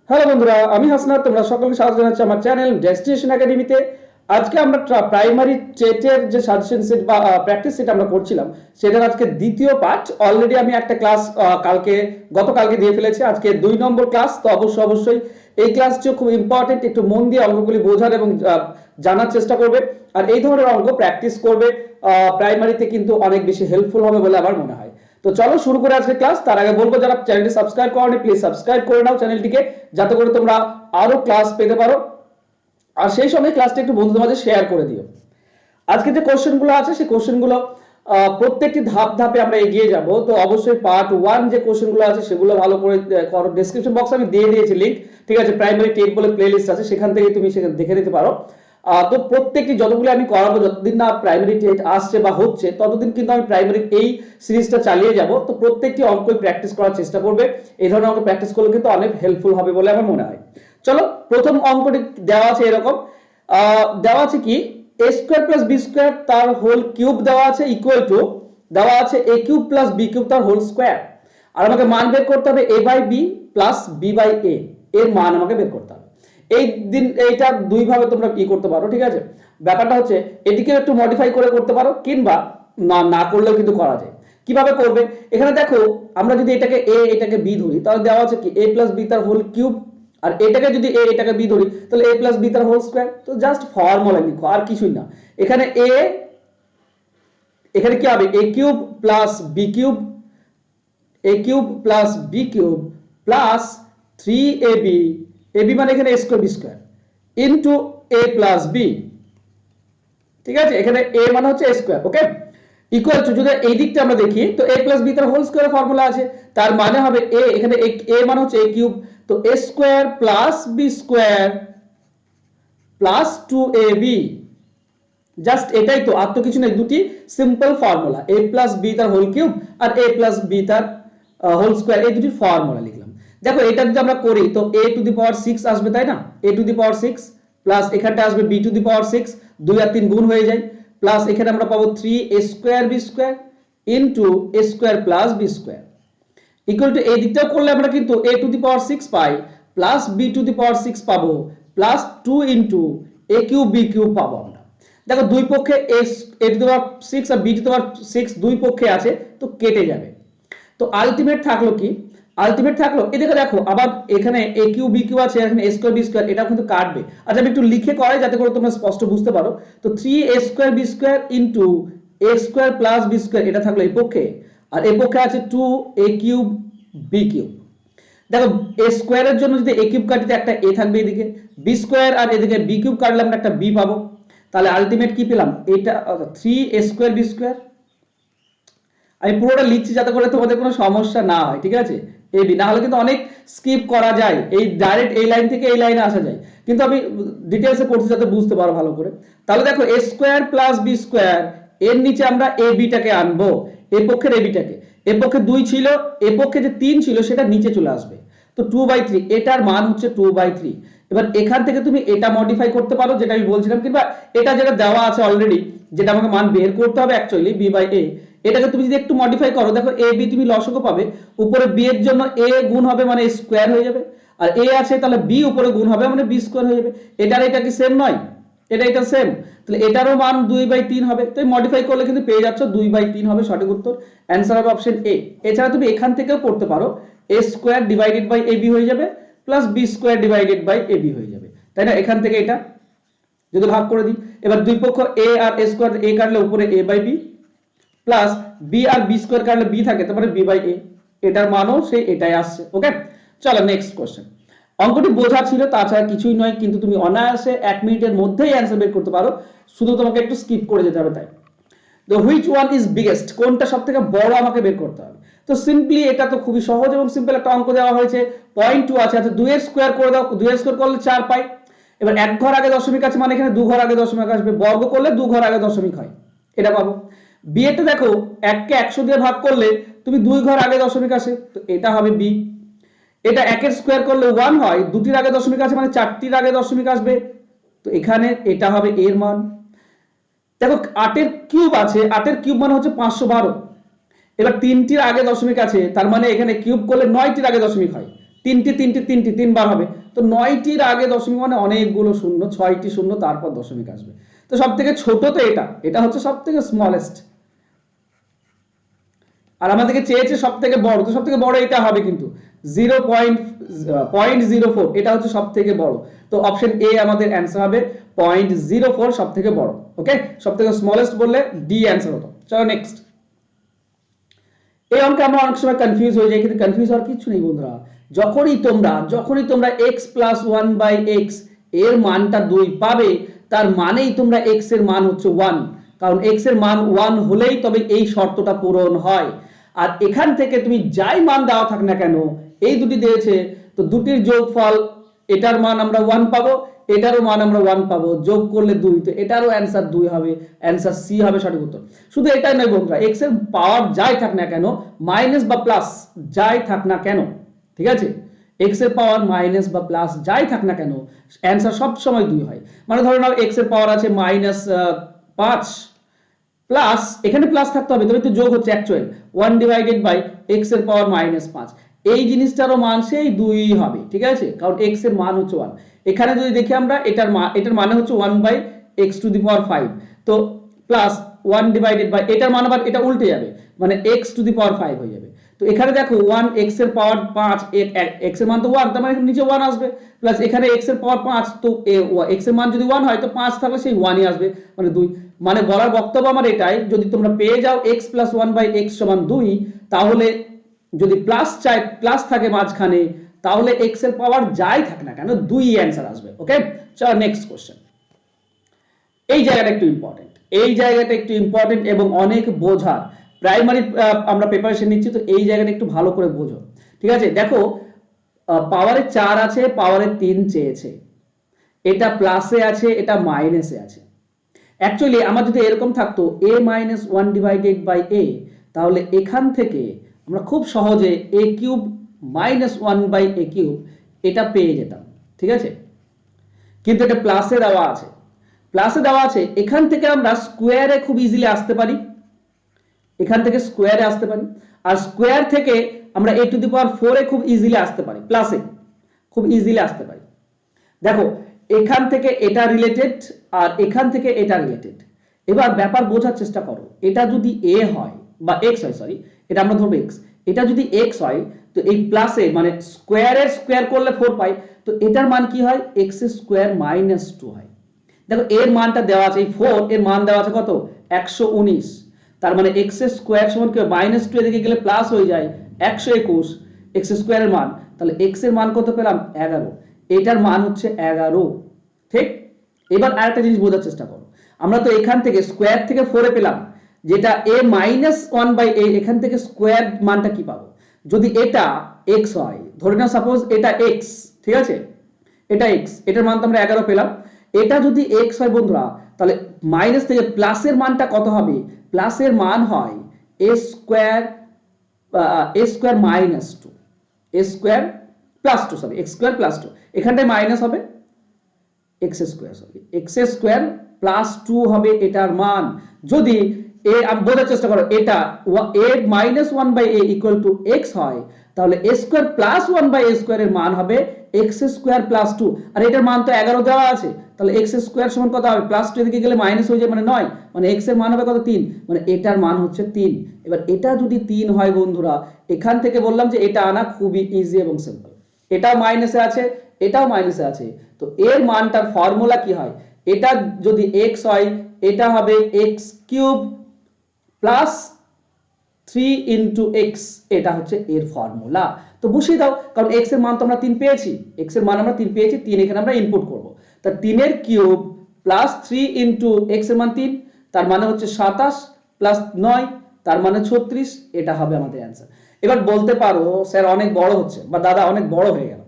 Hello বন্ধুরা, আমি হাসনাত। তোমরা সকলকে স্বাগত জানাচ্ছি আমার চ্যানেল ডেস্টিনেশন একাডেমিতে। আজকে আমরা প্রাইমারি টেটের যে সাজেশন সেট বা প্র্যাকটিস সেট আমরা করছিলাম, সেটার আজকে দ্বিতীয় পার্ট। অলরেডি আমি একটা ক্লাস গতকালকে দিয়ে ফেলেছি। আজকে 2 নম্বর ক্লাস। তো অবশ্যই এই ক্লাসটিও খুব ইম্পর্টেন্ট। একটু মন দিয়ে অঙ্কগুলি বোঝার এবং জানার চেষ্টা করবে। আর এই ধরনের অঙ্ক প্র্যাকটিস করবে প্রাইমারিতে, কিন্তু অনেক বেশি হেল্পফুল হবে বলে আমার মনে হয়। তো চলো শুরু করে আজকে ক্লাস। তার আগে বলবো, যারা চ্যানেলটি সাবস্ক্রাইব করোনি প্লিজ সাবস্ক্রাইব করে নাও চ্যানেলটিকে, যাতে করে তোমরা আরো ক্লাস পেতে পারো। আর সেই সঙ্গে ক্লাসটা একটু বন্ধুদের মাঝে শেয়ার করে দিও। আজকে যে কোশ্চেনগুলো আছে সেই কোশ্চেনগুলো প্রত্যেকটি ধাপ ধাপে আমরা এগিয়ে যাব। তো অবশ্যই পার্ট 1 যে কোশ্চেনগুলো আছে সেগুলো ভালো করে করো। ডেসক্রিপশন বক্সে আমি দিয়ে দিয়েছি লিংক, ঠিক আছে? প্রাইমারি টেট বলে প্লেলিস্ট আছে, সেখান থেকে তুমি সেখানে দেখে নিতে পারো। তো প্রত্যেকটি যতগুলো আমি করাবো, যতদিন না প্রাইমারি টেট আসছে বা হচ্ছে, ততদিন কিন্তু আমি প্রাইমারি এই সিরিজটা চালিয়ে যাব। তো প্রত্যেকটি অঙ্কই প্র্যাকটিস করার চেষ্টা করবে। এই ধরনের অঙ্ক প্র্যাকটিস করলে কিন্তু অনেক হেল্পফুল হবে বলে আমার মনে হয়। চলো, প্রথম অঙ্কটি দেওয়া আছে এরকম। দেওয়া আছে কি, A square plus B square তার হোল কিউব দেওয়া আছে ইকুয়াল টু, দেওয়া আছে A cube plus B cube তার হোল স্কোয়ার। আর আমাকে মান বের করতে হবে A by B plus B by A, এর মান আমাকে বের করতে হবে। এইটা দুই ভাবে তোমরা কি করতে পারো, ঠিক আছে? ব্যাপারটা হচ্ছে এটিকে একটু মডিফাই করে করতে পারো, কিংবা না না করলেও কিন্তু করা যায়। কিভাবে করবে, এখানে দেখো, আমরা যদি এটাকে এ এটাকে বি ধরি, তাহলে দেওয়া আছে কি এ প্লাস বি তার হোল কিউব। আর এটাকে যদি এ এটাকে বি ধরি, তাহলে এ প্লাস বি তার হোল স্কোয়ার। তো জাস্ট ফর্মুলা লিখো, আর কিছুই না। এখানে এখানে কি হবে, A cube plus B cube, A cube plus B cube plus 3ab, AB মানে এখানে square B square, into A plus B. ঠিক আছে, এখানে এ মানে হচ্ছে স্কোয়ার, ওকে? ইকুয়াল টু, যদি এই দিকটা আমরা দেখি, তো এ প্লাস বি তার হোল স্কোয়ার ফর্মুলা আছে। তার মানে হবে এ, এখানে এ মানে হচ্ছে এ কিউব, তো A square plus B square plus 2ab। Just এটাই তো, আর তো কিছু নেই। দুটি simple formula, A plus B তার হোল কিউব আর এ প্লাস বি তার হোল স্কোয়ার, এই দুটি ফর্মুলা লিখলাম। দেখো, এটা যদি আমরা করি তো এ টু দি পাওয়ার 6 আসবে, তাই না? এ টু দি পাওয়ার 6 প্লাস এখানটা আসবে বি টু দি পাওয়ার 6, 2 আর 3 গুণ হয়ে যায়, প্লাস এখানে আমরা পাবো 3 A square B square into A square plus B square equal to, এই দিকটাও করলে আমরা কিন্তু এ টু দি পাওয়ার 6 পাই, plus B to the power 6 পাবো, plus 2 into A cube B cube পাবো আমরা। দেখো, দুই পক্ষে এ টু দি পাওয়ার 6 আর বি টু দি পাওয়ার 6 দুই পক্ষে আছে, তো কেটে যাবে। তো আলটিমেট থাকলো কি, আলটিমেট থাকলো এদিকে দেখো, আবার এখানে এ কিউ বি কিউ আছে, এখানে এ স্কোয়ার বি স্কোয়ার, এটা কিন্তু কাটবে। আচ্ছা, আমি একটু লিখে করাই যাতে করে তোমরা স্পষ্ট বুঝতে পারো। তো 3 A square B square into A square plus B square, এটা থাকলো এই পক্ষে। আর এই পক্ষে আছে 2 এ কিউব বি কিউব। দেখো, এ স্কোয়ারের জন্য যদি এ কিউব কাটি, একটা এ থাকবে এদিকে, বি স্কোয়ার আর এদিকে বি কিউব কাটলে আমরা একটা বি পাবো। তাহলে আলটিমেট কি পেলাম, এটা 3 এ স্কোয়ার বি স্কোয়ার। আমি পুরোটা লিখছি যাতে করে তোমাদের কোনো সমস্যা না হয়, ঠিক আছে? এই বি না হলে কিন্তু অনেক স্কিপ করা যায়, এই ডাইরেক্ট এই লাইন থেকে এই লাইনে আসা যায়, কিন্তু আমি ডিটেলসে করছি যাতে বুঝতে পারো ভালো করে। তাহলে দেখো, এ স্কোয়ার প্লাস বি স্কোয়ার, এর নিচে আমরা এ বিটাকে আনবো, এ পক্ষের এ বিটাকে। এ পক্ষে 2 ছিল, এ পক্ষে যে 3 ছিল সেটা নিচে চলে আসবে। তো 2/3, এটার মান হচ্ছে 2/3। এবার এখান থেকে তুমি এটা মডিফাই করতে পারো, যেটা আমি বলছিলাম, কিংবা এটা যেটা দেওয়া আছে অলরেডি, যেটা আমাকে মান বের করতে হবে অ্যাকচুয়ালি, বি বাই এ, এটাকে তুমি যদি একটু মডিফাই করো, দেখো এ বি তুমি লসগু পাবে। উপরে বি এর জন্য এ গুণ হবে মানে স্কোয়ার হয়ে যাবে, আর এ আছে তাহলে বি উপরে গুণ হবে মানে বি স্কোয়ার হয়ে যাবে। এটার এটা কি সেম নয়? এটা সেম। তাহলে এটারও মান 2/3 হবে। তো মডিফাই করলে কিন্তু পেয়ে যাচ্ছ 2/3 হবে সঠিক উত্তর। অ্যান্সার হবে অপশন এ। এছাড়া তুমি এখান থেকেও করতে পারো, A square divided by A B হয়ে যাবে, plus B square divided by A B হয়ে যাবে, তাই না? এখান থেকে এটা যদি ভাগ করে দিই, এবার দুই পক্ষ এ আর এ স্কোয়ার, এ কাটলে উপরে A by B, plus B আর বি স্কোয়ার কাটলে বি থাকে, তারপরে বি বাই এ, এটার মানও সেই এটাই আসছে, ওকে? চলো নেক্সট কোশ্চেন। অঙ্কটি বোঝা ছিল, তাছাড়া কিছুই নয়, কিন্তু তুমি অনায়াসে 1 মিনিটের মধ্যেই অ্যান্সার বের করতে পারো, শুধু তোমাকে একটু স্কিপ করে যেতে হবে। তাই তো হুইচ ওয়ান ইজ বিগেস্ট, কোনটা সব থেকে বড় আমাকে বের করতে হবে। তো সিম্পলি এটা তো খুবই সহজ এবং সিম্পল একটা অঙ্ক দেওয়া হয়েছে, 0.2 আছে। আচ্ছা, 2 এর স্কোয়ার করে দাও, 2 এর স্কোয়ার করলে 4 পাই। এবার এক ঘর আগে দশমিক আছে মানে এখানে 2 ঘর আগে দশমিক আসবে, বর্গ করলে 2 ঘর আগে দশমিক হয়, এটা পাবো। বি এতে দেখো, 1 কে 100 দিয়ে ভাগ করলে তুমি 2 ঘর আগে দশমিক আসে, তো এটা হবে বি। এটা 1 এর স্কোয়ার করলে 1 হয়, দুটির আগে দশমিক আছে মানে 4টির আগে দশমিক আসবে, তো এখানে এটা হবে এর মান। দেখো, 8 এর কিউব আছে, 8 এর কিউব মানে হচ্ছে 512। এবার 3টির আগে দশমিক আছে, তার মানে এখানে কিউব করলে 9টির আগে দশমিক হয়, তিনটি তিনবার হবে। তো 9টির আগে দশমিক মানে অনেকগুলো শূন্য, 6টি শূন্য, তারপর দশমিক আসবে। তো সব থেকে ছোট তো এটা হচ্ছে সব থেকে স্মলেস্ট, আর আমাদেরকে চেয়েছে সব থেকে বড়, তো সব থেকে বড় এটা হবে কিন্তু 0.04, এটা হচ্ছে সব থেকে বড়। তো অপশন এ আমাদের অ্যান্সার হবে 0.04 সব থেকে বড়। ওকে, সব থেকে স্মলেস্ট বললে ডি অ্যান্সার হতো। চলো নেক্সট। এই অঙ্কে আমরা অনেক সময় কনফিউজ হয়ে যাই, কিন্তু কনফিউজ হওয়ার কিছু নেই বন্ধুরা। যখনই তোমরা x প্লাস 1/x এর মানটা 2 পাবে, তার মানেই তোমরা x এর মান হচ্ছে 1, কারণ x এর মান 1 হলেই তবে এই শর্তটা পূরণ হয়। আর এখান থেকে তুমি যাই মান দেওয়া থাক না কেন, এই দুটি দিয়েছে, তো দুটির যোগফল, এটার মান আমরা 1 পাবো, এটারও মান আমরা 1 পাবো, যোগ করলে 2, তো এটারও অ্যান্সার 2 হবে, অ্যান্সার সি হবে সঠিক উত্তর। শুধু এটাই নয় বন্ধুরা, x এর পাওয়ার যাই থাক না কেন, মাইনাস বা প্লাস যাই থাক না কেন, ঠিক আছে, x এর পাওয়ার মাইনাস বা প্লাস যাই থাক না কেন, অ্যান্সার সব সময় 2 হয়। মানে ধরে নাও x এর পাওয়ার আছে -5 প্লাস, এখানে প্লাস থাকতে হবে, তবে তো যোগ হচ্ছে অ্যাকচুয়াল 1/x এর পাওয়ার -5, এই জিনিসটারও মান সেই 2 হবে, ঠিক আছে, কারণ x এর মান হচ্ছে 1। এখানে যদি দেখি আমরা এটার মানে হচ্ছে 1/x⁵, তো প্লাস 1/ এটার মান আবার এটা উল্টে যাবে, মানে x⁵ হয়ে যাবে। তো এখানে দেখো 1 x এর পাওয়ার 5, x এর মান তো 1, তার মানে নিচে 1 আসবে, প্লাস এখানে x এর পাওয়ার 5, তো x এর মান যদি 1 হয় তো 5 থাকলে সেই 1ই আসবে, মানে 2। মানে বলার বক্তব্য আমার এটাই, যদি তোমরা পেয়ে যাও x প্লাস 1/x সমান 2, তাহলে যদি প্লাস থাকে মাঝখানে, তাহলে x এর পাওয়ার যাই থাকে না কেন 2ই অ্যান্সার আসবে। ওকে, চলো নেক্সট কোশ্চেন। এই জায়গাটা একটু ইম্পর্টেন্ট এবং অনেক বোঝার। প্রাইমারি আমরা প্রিপারেশন নিচ্ছি, তো এই জায়গাটা একটু ভালো করে বোঝো, ঠিক আছে। দেখো, পাওয়ারে 4 আছে, পাওয়ারে 3 চেয়েছে, এটা প্লাসে আছে, এটা মাইনাসে আছে। অ্যাকচুয়ালি আমার যদি এরকম থাকতো a-1/a, তাহলে এখান থেকে আমরা খুব সহজে a³ -1/a³ এটা পেয়ে যেতাম, ঠিক আছে। কিন্তু এটা প্লাসে দেওয়া আছে, এখান থেকে আমরা স্কোয়ারে খুব ইজিলি আসতে পারি, আর স্কোয়ার থেকে আমরা a⁴ এ খুব ইজিলি আসতে পারি, প্লাসে খুব ইজিলি আসতে পারি। দেখো, এখান থেকে এটা রিলেটেড আর এখান থেকে এটা রিলেটেড। এবার ব্যাপার বোঝার চেষ্টা করো, এটা যদি a হয় বা x হয়, সরি এটা আমরা ধরবো x, এটা যদি x হয়, তো এই প্লাসে মানে স্কোয়ার করলে 4 পাই, তো এটার মান কি হয়, x² - 2 হয়। দেখো এর মানটা দেওয়া আছে, এই 4 এর মান দেওয়া আছে কত, 119, তার মানে x² সমান কি, -2 এদিকে গেলে প্লাস হয়ে যায় 121 x² এর মান, তাহলে x এর মান কত পেলাম, 11, এটার মান হচ্ছে 11, ঠিক। এবার আরেকটা জিনিস বোঝার চেষ্টা করো, আমরা তো এখান থেকে স্কোয়ার থেকে 4 এ পেলাম, যেটা a-1/a, এখান থেকে স্কোয়ার মানটা কি পাবো, যদি এটা x হয়, ধরে নাও সাপোজ এটা x, ঠিক আছে, এটা x, এটার মান তো আমরা 11 পেলাম। এটা যদি x হয় বন্ধুরা, তাহলে মাইনাস থেকে প্লাসের মানটা কত হবে, প্লাসের মান হয় a² x² এখানটায় মাইনাস হবে x² +2 হবে এটার মান। যদি বোঝার চেষ্টা করো, এটা a-1/a = x হয়, তাহলে a² +1/a² এর মান হবে x² +2, আর এটার মান তো 11 দেওয়া আছে, তাহলে x² সমান কত হবে, +2 এদিকে গেলে মাইনাস হয়ে যায়, মানে 9, মানে x এর মান হবে কত, 3, মানে এটার মান হচ্ছে 3। এবার এটা যদি 3 হয় বন্ধুরা, এখান থেকে বললাম যে এটা আনা খুবই ইজি এবং সিম্পল, এটাও মাইনাসে আছে, এটাও মাইনাসে আছে, তো এর মানটার ফর্মুলা কি হয়, এটা যদি x হয়, এটা হবে x³ +3 * x, এটা হচ্ছে এর ফর্মুলা। তো বসিয়ে দাও, কারণ x এর মান তো আমরা 3 পেয়েছি, 3 এখানে আমরা ইনপুট করব, তা 3 এর কিউব +3 * x এর মান 3, তার মানে হচ্ছে 27 + 9, তার মানে 36, এটা হবে আমাদের অ্যান্সার। এবার বলতে পারো স্যার অনেক বড় হচ্ছে, বা দাদা অনেক বড় হয়ে গেল,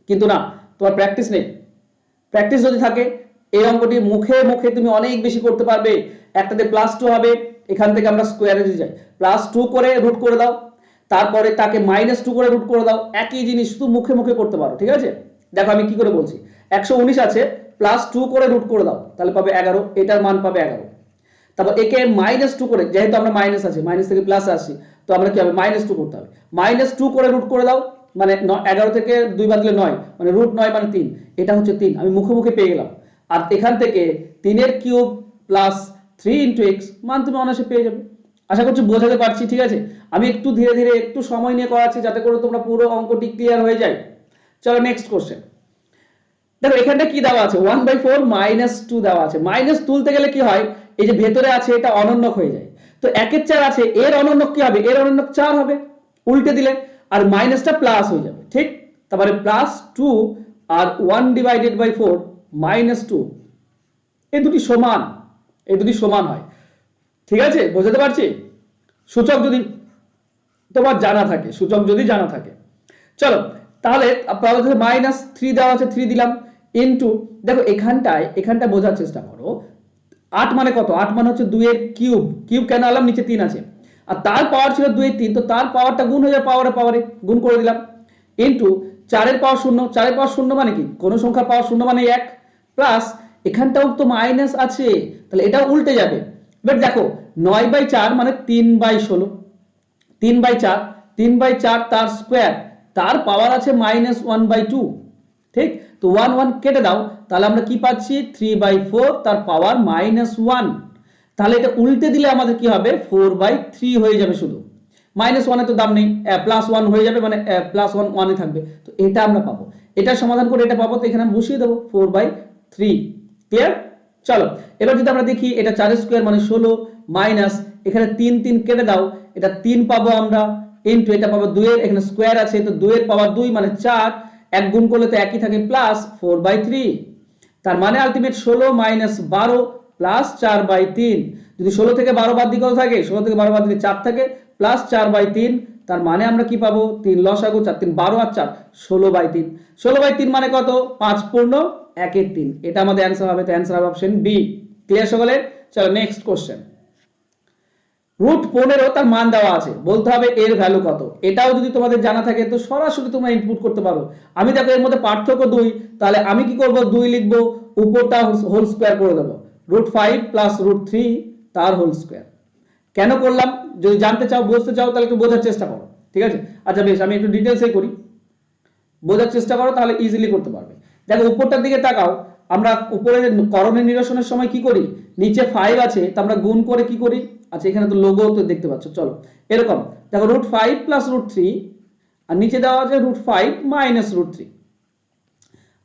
কিন্তু না, তোমার প্র্যাকটিস নেই। প্র্যাকটিস যদি থাকে, এই অঙ্কটি মুখে মুখে তুমি অনেক বেশি করতে পারবে। একটাতে +2 হবে, এখান থেকে আমরা স্কোয়ারে যদি যাই, +2 করে রুট করে দাও, তারপরে তাকে -2 করে রুট করে দাও, একই জিনিস শুধু মুখে মুখে করতে পারো, ঠিক আছে। দেখো আমি কি করে বলছি, 119 আছে, +2 করে রুট করে দাও, তাহলে পাবে 11, এটার মান পাবে 11। তারপর একে -2 করে, যেহেতু আমরা মাইনাস আছে, মাইনাস থেকে প্লাস আসছি, তো আমরা কি হবে, -2 করতে হবে, -2 করে রুট করে দাও, মানে 11 থেকে 2 বাদ দিলে 9, মানে √9 মানে 3, এটা হচ্ছে 3, আমি মুখে মুখে পেয়ে গেলাম। আর এখান থেকে 3 এর কিউব প্লাস 3 ইন্টু এক্স মান তুমি অনায়াসে পেয়ে যাবে। আশা করছি বোঝাতে পারছি, ঠিক আছে? আমি একটু ধীরে ধীরে একটু সময় নিয়ে করাচ্ছি যাতে করে তোমরা পুরো অঙ্কটি ক্লিয়ার হয়ে যায়। চলো নেক্সট কোশ্চেন। দেখো এখানটা কি দেওয়া আছে, 1/4 -2 দেওয়া আছে। মাইনাস তুলতে গেলে কি হয়, এই যে ভেতরে আছে এটা অনন্যক হয়ে যায়। তো 1 এর 4 আছে, এর অনন্যক কি হবে, এর অনন্যক 4 হবে, উল্টে দিলে আর মাইনাসটা প্লাস হয়ে যাবে, ঠিক? তারপরে +2 আর 1/4 -2, এই দুটি সমান, এই দুটি সমান হয়, ঠিক আছে? বোঝাতে পারছি? সূচক যদি তোমার জানা থাকে, সূচক যদি জানা থাকে। চলো তাহলে -3 দেওয়া আছে, 3 দিলাম, ইনটু দেখো এখানটায় বোঝার চেষ্টা করো। 8 মানে কত, 8 মানে হচ্ছে 2 এর কিউব, কিউব কেন আনলাম, নিচে 3 আছে, আর তার পাওয়ার ছিল 2 এর 3, তো তার পাওয়ারটা গুণ হয়ে যাবে পাওয়ারে গুণ করে দিলাম, ইনটু 4 এর পাওয়ার 0, 4 এর পাওয়ার 0 মানে কি, কোন সংখ্যার পাওয়ার 0 মানে 1, প্লাস এখানটাও তো মাইনাস আছে, তাহলে এটাও উল্টে যাবে। এবার দেখো 9/4 মানে 3/16, 3/4, 3/4 তার স্কোয়ার, তার পাওয়ার আছে -1/2, ঠিক? তো 1 1 কেটে দাও, তাহলে আমরা কি পাচ্ছি, 3/4 তার পাওয়ার -1, তাহলে এটা উল্টে দিলে আমাদের কি হবে, 4/3 হয়ে যাবে শুধু, -1 এর তো দাম নেই, +1 হয়ে যাবে, মানে +1 1 এ থাকবে, তো এটা আমরা পাবো। এটা সমাধান করে এটা পাবো, তো এখানে আমি বসিয়ে দেবো 4/3। ক্লিয়ার? চলো এবার যদি আমরা দেখি, এটা 4 স্কোয়ার মানে 16, মাইনাস এখানে 3 3 কেটে দাও, এটা 3 পাবো আমরা, ইনটু এটা পাবো 2 এর, এখানে স্কোয়ার আছে তো 2 এর পাওয়ার 2 মানে 4, এক গুণ করলে তো একই থাকে, প্লাস 4/3, তার মানে আলটিমেট 16 - 12 প্লাস 4/3। যদি 16 থেকে 12 বাদ দিকে কত থাকে, 16 থেকে 12 বাদ দিলে 4 থাকে, প্লাস 4/3, তার মানে আমরা কি পাবো, 3 লসাগু, 4 3 12 আর 4 16/3, 16/3 মানে কত, 5 পূর্ণ 1 এর 3, এটা আমাদের অ্যান্সার হবে, তো অ্যান্সার হবে অপশন বি। ক্লিয়ার সকলে? চলো নেক্সট কোশ্চেন। √15 তার মান দেওয়া আছে, বলতে হবে এর ভ্যালু কত। এটাও যদি তোমাদের জানা থাকে তো সরাসরি তোমরা ইনপুট করতে পারো। আমি দেখো এর মধ্যে পার্থক্য 2, তাহলে আমি কি করব, 2 লিখব, উপরটা হোল স্কয়ার করে দেব, √5 প্লাস √3 তার হোল স্কয়ার। কেন করলাম, যদি জানতে চাও, বুঝতে চাও, তাহলে একটু বোঝার চেষ্টা করো, ঠিক আছে? আচ্ছা বেশ, আমি একটু ডিটেইলসে করি, বোঝার চেষ্টা করো, তাহলে ইজিলি করতে পারবে। দেখো উপরটার দিকে তাকাও, আমরা উপরে করণীয় নিরসনের সময় কি করি, নিচে 5 আছে তো আমরা গুণ করে কি করি, আচ্ছা এখানে তো লোগো তো দেখতে পাচ্ছ, চলো এরকম দেখো, √5 প্লাস √3, আর নিচে দেওয়া আছে √5 মাইনাস √3,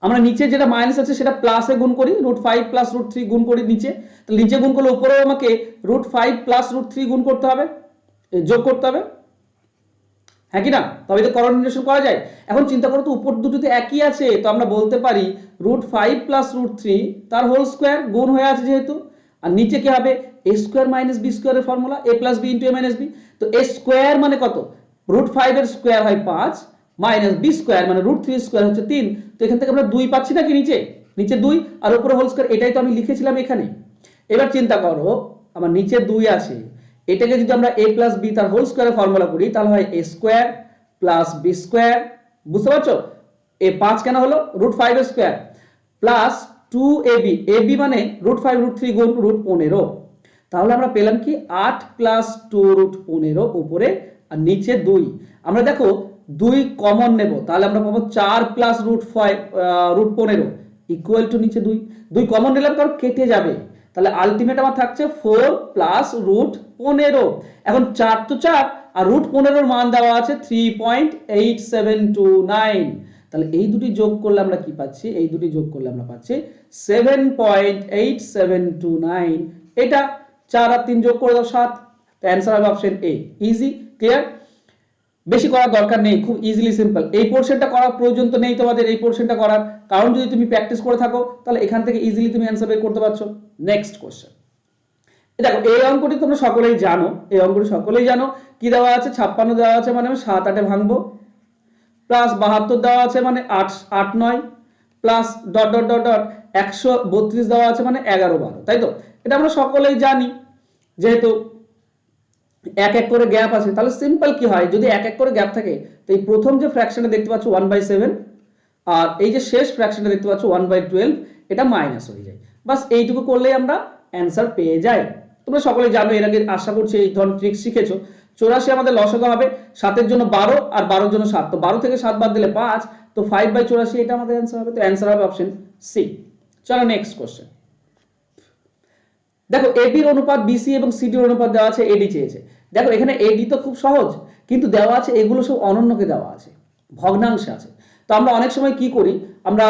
আমরা নিচে যেটা মাইনাস আছে সেটা প্লাসে গুণ করি, √5 প্লাস √3 গুণ করি নিচে, তাহলে নিচে গুণ করলে উপরেও আমাকে √5 প্লাস √3 গুণ করতে হবে, যোগ করতে হবে, হ্যাঁ কি না? তবে তো করণ নিরসন করা যায়। এখন চিন্তা করো তো, উপর দুটোতে একই আছে, তো আমরা বলতে পারি √5 প্লাস √3 তার হোল স্কয়ার, গুণ হয়ে আছে যেহেতু, আর নিচে কি হবে, a স্কয়ার মাইনাস b স্কয়ারের ফর্মুলা, a plus b into a minus b, তো a স্কয়ার মানে কত, √5 এর স্কয়ার হয় 5, মাইনাস b স্কয়ার মানে √3 স্কয়ার হচ্ছে 3, তো এখান থেকে আমরা 2 পাচ্ছি নাকি, নিচে নিচে 2 আর উপরে হোল স্কয়ার, এটাই তো আমি লিখেছিলাম এখানে। এবার চিন্তা করো, আমার নিচে 2 আছে, এটাকে যদি আমরা a প্লাস b তার হোল স্কয়ারের ফর্মুলা করি, তাহলে হয় a square plus b square, বুঝতে পারছো? এ 5 কেন হলো, √5 এর স্কয়ার, প্লাস 2ab, ab মানে √5 √3 গুণ √15, তাহলে আমরা পেলাম কি 8 প্লাস 2 √15 উপরে, আর নিচে 2, আমরা দেখো 2 কমন নেব, তাহলে আমরা পাবো 4 প্লাস √15 ইকুয়াল টু নিচে 2, 2 কমন নিলাম কারণ কেটে যাবে, তাহলে আলটিমেট আমার থাকছে 4 প্লাস √15, এখন 4 তো 4 আর √15 এর মান দেওয়া আছে 3.8729, তাহলে এই দুটি যোগ করলে আমরা কি পাচ্ছি, এই দুটি যোগ করলে আমরা পাচ্ছি 7.8729, এটা 4 আর 3 যোগ করে দাও 7, তো অ্যান্সার হবে অপশন এ। Easy, clear? বেশি করার দরকার নেই, খুব ইজিলি সিম্পল, এই পোরশনটা করার প্রয়োজন তো নেই তোমাদের, এই পোরশনটা করার, কারণ যদি তুমি প্র্যাকটিস করে থাকো তাহলে এখান থেকে ইজিলি তুমি অ্যান্সার বের করতে পারছো। Next question. দেখো এই অঙ্কটি তোমরা সকলেই জানো, এই অঙ্কটি সকলেই জানো, কি দেওয়া আছে, 56 দেওয়া আছে মানে আমি 7 8 এ ভাঙবো, প্লাস 72 দেওয়া আছে মানে 8 8 9, plus dot dot dot dot 132 দেওয়া আছে মানে 11 12, তাই তো? এটা আমরা সকলেই জানি, যেহেতু এক এক করে গ্যাপ আছে, তাহলে সিম্পল কি হয়, যদি এক এক করে গ্যাপ থাকে, তো এই প্রথম যে ফ্র্যাকশনটা দেখতে পাচ্ছ 1/7, আর এই যে শেষ ফ্র্যাকশনটা দেখতে পাচ্ছ 1/12, এটা মাইনাস হয়ে যায়, বাস এইটুকু করলেই আমরা অ্যান্সার পেয়ে যাই। তোমরা সকলে জানো, এর আগে আশা করছি এই ধরনের ট্রিক শিখেছো, 84 আমাদের লসাগু হবে, 7 জন্য 12 আর 12 জন্য 7, তো 12 থেকে 7 বাদ দিলে 5, তো 5/84 এটা আমাদের অ্যান্সার হবে। তো অ্যান্সার হবে অপশন সি। চলো নেক্সট কোশ্চেন। দেখো এবির অনুপাত বিসি এবং সিডির অনুপাত দেওয়া আছে, এডি চেয়েছে। দেখো এখানে এডি তো খুব সহজ, কিন্তু দেওয়া আছে এগুলো সব অনন্যকে দেওয়া আছে, ভগ্নাংশে আছে। তো আমরা অনেক সময় কি করি, আমরা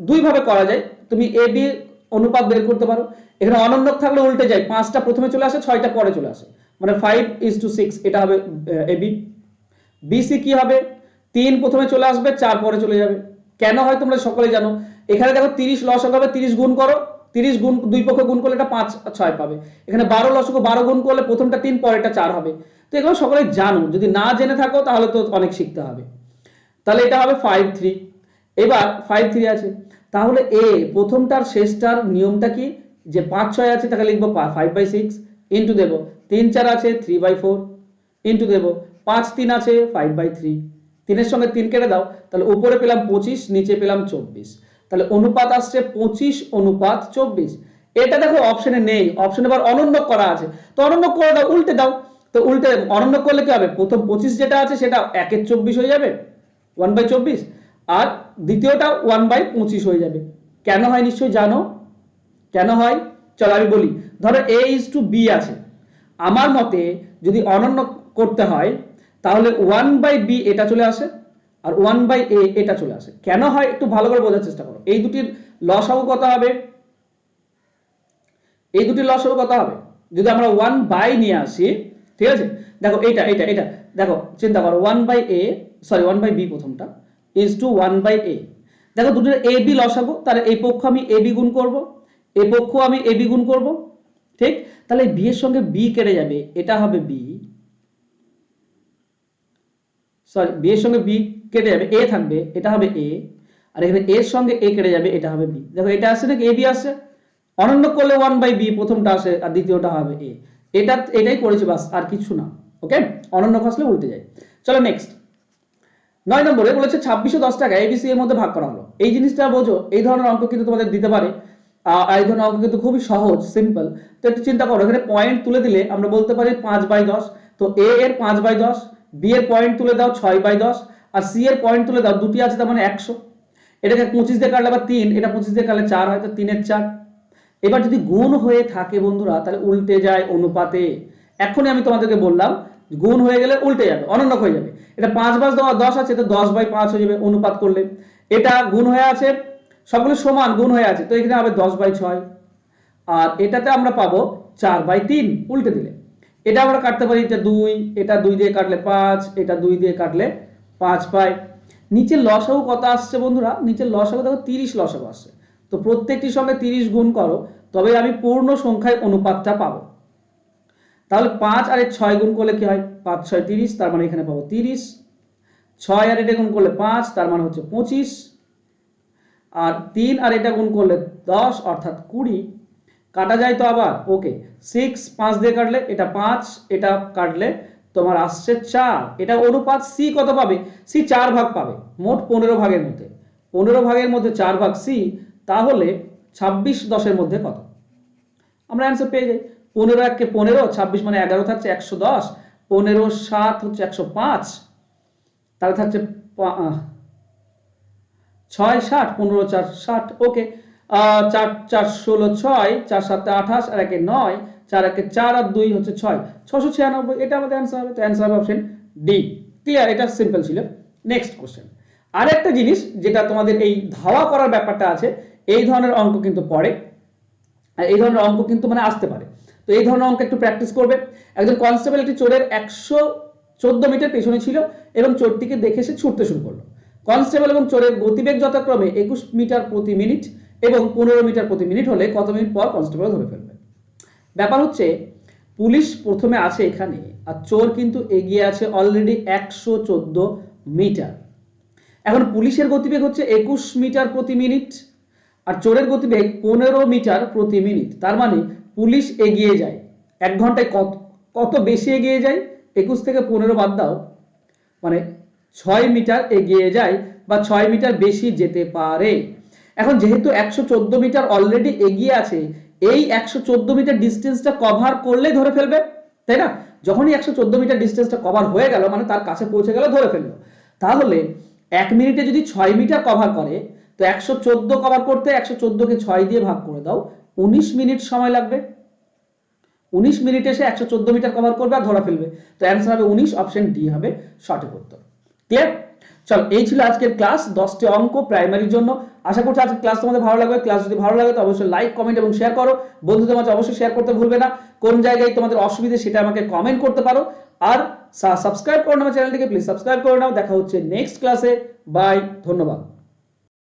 দুই ভাবে করা যায়। তুমি এবি অনুপাত বের করতে পারো, এখানে অনন্য থাকলে উল্টে যায়, 5টা প্রথমে চলে আসে, 6টা পরে চলে আসে, মানে 5:6 এটা হবে এবি। বিসি কি হবে, 3 প্রথমে চলে আসবে, 4 পরে চলে যাবে। কেন হয় তোমরা সকলে জানো। এখানে দেখো 30 লসাগু হবে, 30 গুণ করো, 30 গুণ দুই পক্ষ গুণ করলে এটা 5 আর 6 পাবে। এখানে 12 লসাগু, 12 গুণ করলে প্রথমটা 3 পরেরটা 4 হবে। তো এগুলো সকলে জানো, যদি না জেনে থাকো তাহলে তো অনেক শিখতে হবে। তাহলে এটা হবে 5/3। এবার 5/3 আছে, তাহলে এ প্রথমটার শেষটার নিয়মটা কি, যে 5/6 আছে তাকে লিখবো 5/6 ইন্টু দেব, 3/4 আছে 3/4 ইন্টু দেব, 5/3 আছে 5/3, 3 সঙ্গে 3 কেটে দাও, তাহলে উপরে পেলাম 25, নিচে পেলাম 24, তাহলে অনুপাত আসছে 25:24। এটা দেখো অপশনে নেই, অপশনে আবার অনন্য করা আছে, তো অনন্য করে দাও, উল্টে দাও। তো উল্টে অনন্য করলে কি হবে, প্রথম 25 যেটা আছে সেটা 1/24 হয়ে যাবে, 1/24, আর দ্বিতীয়টা 1/25 হয়ে যাবে। কেন হয় নিশ্চয়ই জানো, কেন হয় চলো আমি বলি। ধরো a:b আছে, আমার মতে যদি অনন্য করতে হয় তাহলে 1/b এটা চলে আসে আর 1/a এটা চলে আসে। কেন হয় একটু ভালো করে বোঝার চেষ্টা করো। এই দুটির লসাগু কত হবে, এই দুটির লসাগু কত হবে, যদি আমরা 1/, নিয়ে আসি, ঠিক আছে। দেখো এটা এটা এটা দেখো চিন্তা করো, 1/a সরি 1/b প্রথমটা ইজ টু 1/a। দেখো দুটোর a b লসাগু, তাহলে এই পক্ষ আমি a b গুণ করব, এই পক্ষ আমি a b গুণ করব, ঠিক। তাহলে b এর সঙ্গে b কেটে যাবে, এটা হবে b, সরি b এর সঙ্গে b কেটে যাবে, a থাকবে, এটা হবে a, আর এখানে a এর সঙ্গে a কেটে যাবে, এটা হবে b। দেখো এটা আসছে নাকি, a b আসছে, অনন্য করলে 1/b প্রথমটা আসে আর দ্বিতীয়টা হবে a। এটাই করেছি বাস, আর কিছু না। ওকে, অনন্য আসলে উল্টে যায়। চলো নেক্সট 9 নম্বরে বলেছে 2610 টাকা এবিসি এর মধ্যে ভাগ করা হলো। এই জিনিসটা বোঝো, এই ধরনের অঙ্ক কিন্তু তোমাদের দিতে পারে, এই ধরনের অঙ্ক কিন্তু খুবই সহজ, সিম্পল। তো একটু চিন্তা করো, এখানে পয়েন্ট তুলে দিলে আমরা বলতে পারি 5/10, তো a এর 5/10, b এর পয়েন্ট তুলে দাও 6/10, আর c এর পয়েন্ট তুলে দাও, দুটি আছে তার মানে 100। এটাকে 25 দিয়ে কাটলে আবার 3, এটা 25 দিয়ে কাটলে 4 হয়, তো 3 এর 4। এবার যদি গুণ হয়ে থাকে বন্ধুরা, তাহলে উল্টে যায় অনুপাতে। এখনই আমি তোমাদেরকে বললাম, গুণ হয়ে গেলে উল্টে যাবে, অনন্যক হয়ে যাবে। এটা 5/10 আছে, তো 10/5 হয়ে যাবে অনুপাত করলে। এটা গুণ হয়ে আছে, সবগুলো সমান গুণ হয়ে আছে, তো এখানে হবে 10/6, আর এটাতে আমরা পাবো 4/3 উল্টে দিলে। এটা আমরা কাটতে পারি, এটা 2, এটা 2 দিয়ে কাটলে 5, এটা 2 দিয়ে কাটলে 5 পাই। নিচের লসাগু কত আসছে বন্ধুরা, নিচের লসাগু দেখো 30 লসাগু আসছে, তো প্রত্যেকটির সঙ্গে 30 গুণ করো, তবে আমি পূর্ণ সংখ্যায় অনুপাতটা পাবো। তাহলে 5 আর 6 গুণ করলে কি হয়, 5×6 30, তার মানে এখানে পাবো 30, 6 আর এটা গুণ করলে 5, তার মানে হচ্ছে 25, আর 3 আর এটা গুণ করলে 10 অর্থাৎ 20। কাটা যায় তো আবার, ওকে। 6 5 দিয়ে কাটলে এটা 5, এটা কাটলে তোমার আসছে 4। এটা অনুপাত সি কত পাবে, সি 4 ভাগ পাবে মোট 15 ভাগের মধ্যে, 15 ভাগের মধ্যে 4 ভাগ সি, তাহলে 26/10 মধ্যে কত, আমরা অ্যান্সার পেয়ে যাই। 15 1 15, 26 মানে 11 থাকছে 110, 15 7 হচ্ছে 105, তাহলে থাকছে 6 60, 15 4 60, ওকে। 4 4 16 6, 4 7 28, আর 1 9, 4 1 4 আর 2 হচ্ছে 6, 696, এটা আমাদের অ্যান্সার হবে। তো অ্যান্সার হবে অপশন ডি। ক্লিয়ার, এটা সিম্পল ছিল। নেক্সট কোশ্চেন, আরেকটা জিনিস যেটা তোমাদের এই ধাওয়া করার ব্যাপারটা আছে, এই ধরনের অঙ্ক কিন্তু পড়ে, আর এই ধরনের অঙ্ক কিন্তু মানে আসতে পারে। তো এই ধরনের অঙ্ক একটু প্র্যাকটিস করবে। একজন কনস্টেবল একটি চোরের 114 মিটার পেছনে ছিল এবং চোরটিকে দেখে সে ছুটতে শুরু করলো। কনস্টেবল এবং চোরের গতিবেগ যথাক্রমে 21 মিটার প্রতি মিনিট এবং 15 মিটার প্রতি মিনিট হলে কত মিনিট পর কনস্টেবল ধরে ফেলবে। ব্যাপার হচ্ছে, পুলিশ প্রথমে আছে এখানে, আর চোর কিন্তু এগিয়ে আছে অলরেডি 114 মিটার। এখন পুলিশের গতিবেগ হচ্ছে 21 মিটার প্রতি মিনিট, আর চোরের গতিবেগ 15 মিটার প্রতি মিনিট। তার মানে পুলিশ এগিয়ে যায় 1 ঘন্টায় কত কত বেশি এগিয়ে যায়, 21 থেকে 15 বাদ দাও, মানে 6 মিটার এগিয়ে যায়, বা 6 মিটার বেশি যেতে পারে। এখন যেহেতু 114 মিটার অলরেডি এগিয়ে আছে, এই 114 মিটার ডিস্টেন্সটা কভার করলেই ধরে ফেলবে, তাই না। যখনই 114 মিটার ডিস্টেন্সটা কভার হয়ে গেল মানে তার কাছে পৌঁছে গেল, ধরে ফেললো। তাহলে 1 মিনিটে যদি 6 মিটার কভার করে, তো 114 কভার করতে 114 কে 6 দিয়ে ভাগ করে দাও, 19 মিনিট সময় লাগবে। 19 মিনিটে সে 114 মিটার কভার করবে আর ধরা ফেলবে। তো অ্যান্সার হবে 19, অপশন ডি হবে সঠিক উত্তর। ক্লিয়ার? চলো, এই ছিল আজকের ক্লাস, 10টি অঙ্ক প্রাইমারির জন্য। আশা করছি আজকের ক্লাস তোমাদের ভালো লাগবে। ক্লাস যদি ভালো লাগে তো অবশ্যই লাইক, কমেন্ট এবং শেয়ার করো। বন্ধুদের মাঝে অবশ্যই শেয়ার করতে ভুলবে না। কোন জায়গায় তোমাদের অসুবিধা সেটা আমাকে কমেন্ট করতে পারো। আর সাবস্ক্রাইব করো আমার চ্যানেলটিকে, প্লিজ সাবস্ক্রাইব করে নাও। দেখা হচ্ছে নেক্সট ক্লাসে। বাই, ধন্যবাদ।